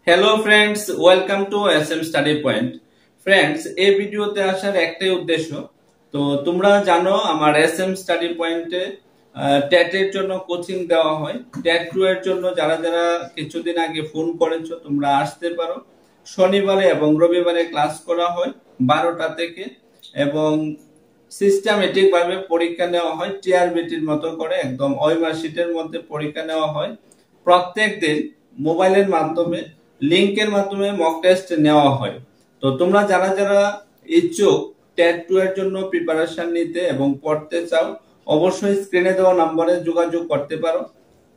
Hello friends, welcome to SM study point. Friends, এই ভিডিওতে আসার একটাই উদ্দেশ্য। তো তোমরা জানো আমার এসএম স্টাডি পয়েন্টে টেটের জন্য কোচিং দেওয়া হয়। টেট 2 এর জন্য যারা যারা কিছুদিন আগে ফোন করেছো তোমরা আসতে পারো। শনিবারে এবং রবিবারে ক্লাস করা হয় 12টা থেকে, এবং সিস্টেমেটিক ভাবে পরীক্ষা নেওয়া হয়। টিআরবিটির মতো করে একদম ওএমআর শিটের মধ্যে পরীক্ষা নেওয়া হয়। প্রত্যেক দিন মোবাইলের মাধ্যমে লিংকের মাধ্যমে মক টেস্ট নেওয়া হয়। তো তোমরা যারা যারা ইচ্ছুক টেট 2 এর জন্য প্রিপারেশন নিতে এবং পড়তে চাও, অবশ্যই স্ক্রিনে দেওয়া নম্বরে যোগাযোগ করতে পারো।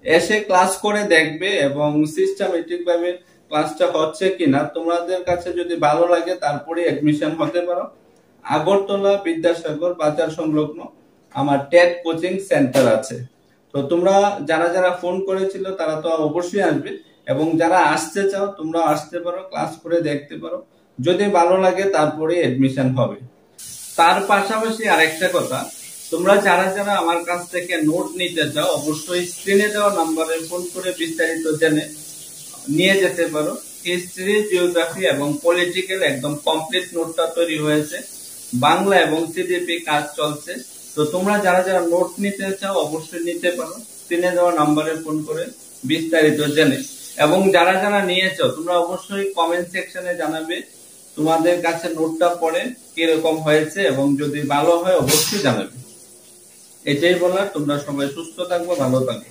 এসে ক্লাস করে দেখবে এবং সিস্টেমেটিক ভাবে ক্লাসটা হচ্ছে কিনা তোমাদের কাছে যদি ভালো লাগে তারপরে এডমিশন হতে পারো। আগরতলা বিদ্যাসাগর বাজার সংলগ্ন আমার টেট কোচিং সেন্টার আছে। তো তোমরা যারা যারা ফোন করেছিল তারা তো অবশ্যই আসবে, এবং যারা আসতে চাও তোমরা আসতে পারো, ক্লাস করে দেখতে পারো। যদি ভালো লাগে তারপরে এডমিশন হবে। তার পাশাপাশি আরেকটা কথা, তোমরা যারা যারা আমার কাছ থেকে নোট নিতে চাও অবশ্যই স্ক্রিনে দেওয়া নাম্বারে ফোন করে বিস্তারিত জেনে নিয়ে যেতে পারো। হিস্ট্রি, জিওগ্রাফি এবং পলিটিক্যাল একদম কমপ্লিট নোটটা তৈরি হয়েছে। বাংলা এবং সিডিপি কাজ চলছে। তো তোমরা যারা যারা নোট নিতে চাও অবশ্যই নিতে পারো, স্ক্রিনে দেওয়া নাম্বারে ফোন করে বিস্তারিত জেনে। এবং যারা যারা নিয়েছো তোমরা অবশ্যই কমেন্ট সেকশনে জানাবে তোমাদের কাছে নোটটা পড়ে কিরকম হয়েছে, এবং যদি ভালো হয় অবশ্যই জানাবে। এটাই বলার। তোমরা সবাই সুস্থ থাকবো, ভালো থাকবে।